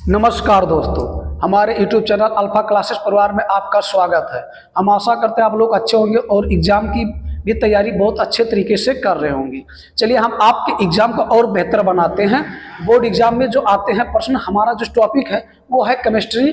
नमस्कार दोस्तों, हमारे YouTube चैनल अल्फा क्लासेस परिवार में आपका स्वागत है। हम आशा करते हैं आप लोग अच्छे होंगे और एग्जाम की भी तैयारी बहुत अच्छे तरीके से कर रहे होंगे। चलिए हम आपके एग्जाम को और बेहतर बनाते हैं। बोर्ड एग्जाम में जो आते हैं प्रश्न, हमारा जो टॉपिक है वो है केमिस्ट्री,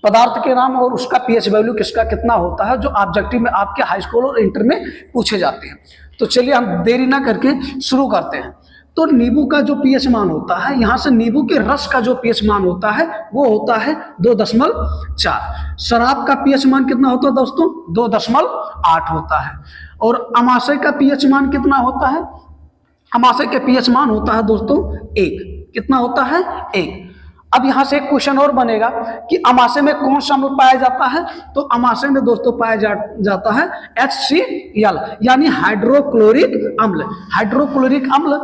पदार्थ के नाम और उसका पीएच वैल्यू किसका कितना होता है, जो ऑब्जेक्टिव में आपके हाई स्कूल और इंटर में पूछे जाते हैं। तो चलिए हम देरी ना करके शुरू करते हैं। तो नींबू का जो पीएच मान होता है, यहाँ से नींबू के रस का जो पीएच मान होता है वो होता है 2.4। शराब का पीएच मान कितना होता है दोस्तों? 2.8 होता है। और अमाशय का पीएच मान कितना होता है? अमाशय के पीएच मान होता है दोस्तों 1। कितना होता है? 1। अब यहाँ से एक क्वेश्चन और बनेगा कि अमाशय में कौन सा अम्ल पाया जाता है? तो अमाशय में दोस्तों पाया जाता है HCl, यानी हाइड्रोक्लोरिक अम्ल। हाइड्रोक्लोरिक अम्ल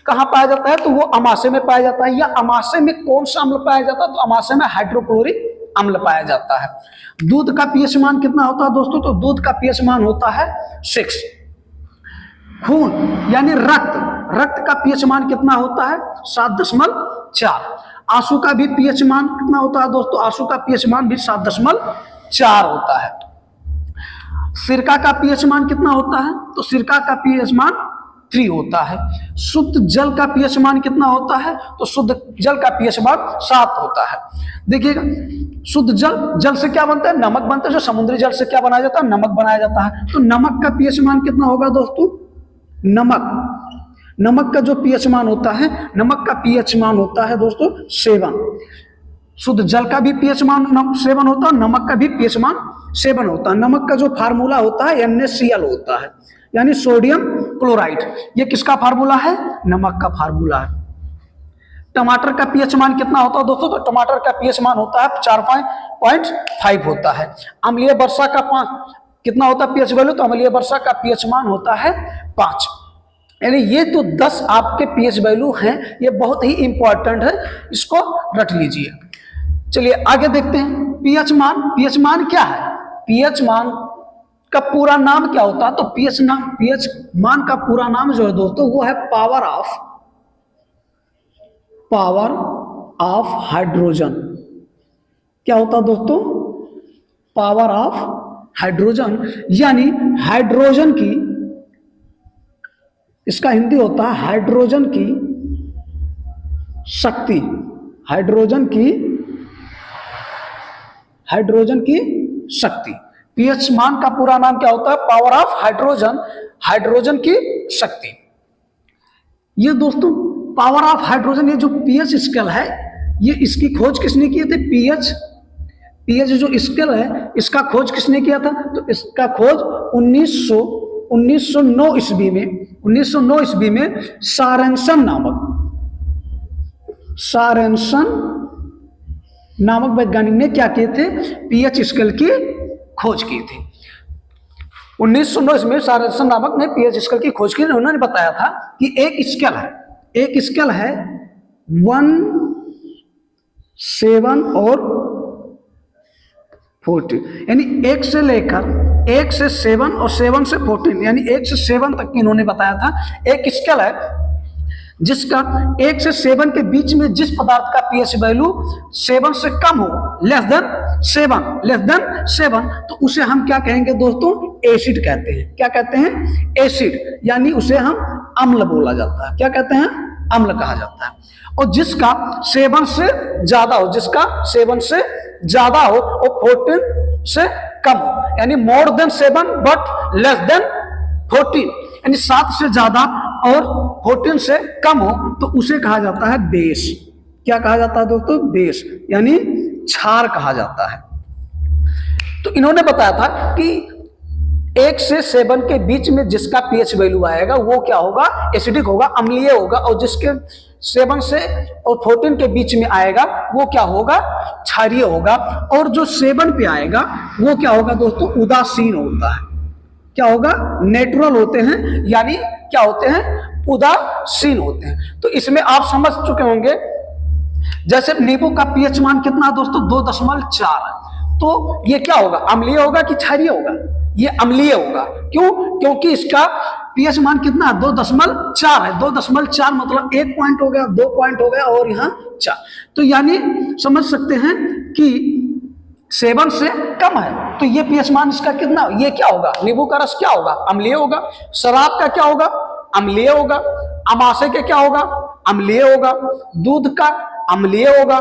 कहाँ पाया जाता है? तो वो अमाशय में पाया जाता है। या अमाशय में कौन सा अम्ल पाया जाता है? तो अमाशय में हाइड्रोक्लोरिक अम्ल पाया जाता है। दूध का पीएच मान कितना होता है दोस्तों? तो दूध का पीएच मान होता है 6। खून यानी रक्त का पीएच मान कितना होता है? 7.4। आंसू का भी पीएच मान कितना होता है दोस्तों? आंसू का पीएच मान भी 7.4 होता है। सिरका का पीएच मान कितना होता है? तो सिरका का पीएच मान 3 होता है। शुद्ध जल का पीएच मान कितना होता है? तो शुद्ध जल का पीएच मान 7 होता है। देखिएगा, शुद्ध जल से क्या बनता है? नमक बनता है। जो समुद्री जल से क्या बनाया जाता है? नमक बनाया जाता है। तो नमक का पीएच मान कितना होगा दोस्तों? नमक का जो पीएच मान होता है, नमक का पीएच मान होता है दोस्तों 7। शुद्ध जल का भी पीएच मान 7 होता है, नमक का भी पीएच मान 7 होता है। नमक का जो फार्मूला होता है NaCl होता है, यानी सोडियम क्लोराइड। ये किसका फार्मूला है? नमक का फार्मूला है। टमाटर का पीएच मान कितना होता है दोस्तों? तो टमाटर का पीएच मान होता है 4.5 होता है। अम्लीय वर्षा का कितना होता है पीएच वैल्यू? तो अम्लीय वर्षा का पीएच मान होता है 5। यानी ये तो 10 आपके पीएच वैल्यू हैं, ये बहुत ही इंपॉर्टेंट है, इसको रट लीजिए। चलिए आगे देखते हैं। पीएच मान क्या है? पीएच मान का पूरा नाम क्या होता है? तो पीएच मान का पूरा नाम जो है दोस्तों वो है पावर ऑफ हाइड्रोजन। क्या होता है दोस्तों? पावर ऑफ हाइड्रोजन, यानी हाइड्रोजन की, इसका हिंदी होता है हाइड्रोजन की शक्ति। हाइड्रोजन की शक्ति। पीएच मान का पूरा नाम क्या होता है? पावर ऑफ हाइड्रोजन की शक्ति। ये दोस्तों पावर ऑफ हाइड्रोजन, ये जो पीएच स्केल है, ये इसकी खोज किसने की थी? पीएच जो स्केल है, इसका खोज किसने किया था? तो इसका खोज 1909 ईस्वी में सारेंसन नामक वैज्ञानिक ने क्या किए थे? पीएच स्केल की खोज की थी। 1909 ईस्वी में सारेंसन नामक ने पीएच स्केल की खोज की। उन्होंने बताया था कि एक स्केल है 1, 7 और 14, यानी 1 से 7 और 7 से 14, यानी 1 से 7 तक की इन्होंने बताया था। एक स्केल है जिसका 1 से 7 के बीच में जिस पदार्थ का पीएच वैल्यू 7 से कम हो, लेस देन 7, तो उसे हम क्या कहेंगे दोस्तों? एसिड कहते हैं। क्या कहते हैं? एसिड, यानी उसे हम अम्ल बोला जाता है। क्या कहते हैं? अम्ल कहा जाता है। और जिसका 7 से ज्यादा हो और 14 से कम हो, यानी more than 7 but less than 14, यानी 7 से ज्यादा और 14 से कम हो, तो उसे कहा जाता है बेस। क्या कहा जाता है दोस्तों? बेस, यानी क्षार कहा जाता है। तो इन्होंने बताया था कि 1 से 7 के बीच में जिसका पीएच वैल्यू आएगा वो क्या होगा? एसिडिक होगा, अम्लीय होगा। और जिसके 7 से और 14 के बीच में आएगा वो क्या होगा? क्षारीय होगा। और जो 7 पे आएगा वो क्या होगा दोस्तों? उदासीन होता है। क्या होगा? न्यूट्रल होते हैं, यानी क्या होते हैं? उदासीन होते हैं। तो इसमें आप समझ चुके होंगे, जैसे नींबू का पीएच मान कितना दोस्तों? 2.4। तो ये क्या होगा? अम्लीय होगा कि क्षारीय होगा? ये अम्लीय होगा। क्यों? क्योंकि इसका पीएच मान कितना है 2.4 है। 2.4 मतलब 1 पॉइंट हो गया, 2 पॉइंट हो गया और यहाँ 4। तो यानी समझ सकते हैं कि 7 से कम है, तो ये पीएच मान इसका कितना, ये क्या होगा, नींबू का रस क्या होगा, अम्लीय होगा। शराब का क्या होगा, अम्लीय होगा। अमाशय के क्या होगा, अम्लीय होगा। दूध का अम्लीय होगा।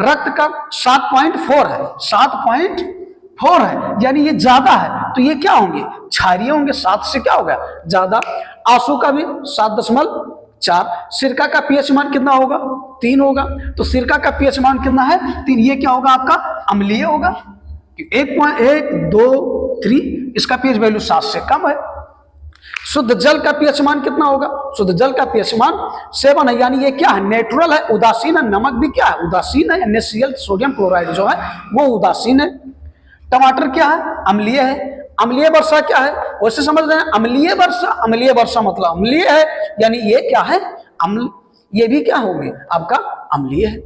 रक्त का 7.4 है, 7.4 है, यानी ये ज्यादा है, तो ये क्या होंगे, क्षारीय होंगे। 7 से क्या होगा, ज्यादा। आंसू का भी 7.4। सिरका का पीएच मान कितना होगा, 3 होगा, तो सिरका का पीएच मान कितना है, 3। ये क्या होगा, आपका अम्लीय होगा। 1.1 2 3 इसका पीएच वैल्यू 7 से कम है। शुद्ध जल का पीएच मान कितना होगा, शुद्ध जल का पीएच मान 7 है, यानी ये क्या है, नेचुरल है, उदासीन है। नमक भी क्या है, उदासीन है। NaCl सोडियम क्लोराइड जो है वो उदासीन है। टमाटर क्या है, अम्लीय है। अम्लीय वर्षा क्या है, वैसे समझ रहे हैं, अम्लीय वर्षा, अम्लीय वर्षा मतलब अम्लीय है, यानी ये क्या है, अम्ल, ये भी क्या होंगे, आपका अम्लीय है।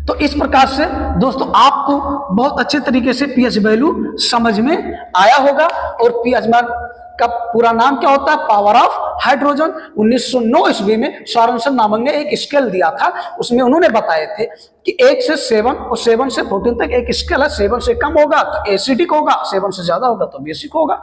तो इस प्रकार से दोस्तों आपको बहुत अच्छे तरीके से पीएच वैल्यू समझ में आया होगा। और पीएच मान का पूरा नाम क्या होता है, पावर ऑफ हाइड्रोजन। 1909 ईस्वी में सोरेनसन नामक ने एक स्केल दिया था, उसमें उन्होंने बताए थे कि 1 से 7 और 7 से 14 तक एक स्केल है। 7 से कम होगा तो एसिडिक होगा, 7 से ज्यादा होगा तो बेसिक होगा।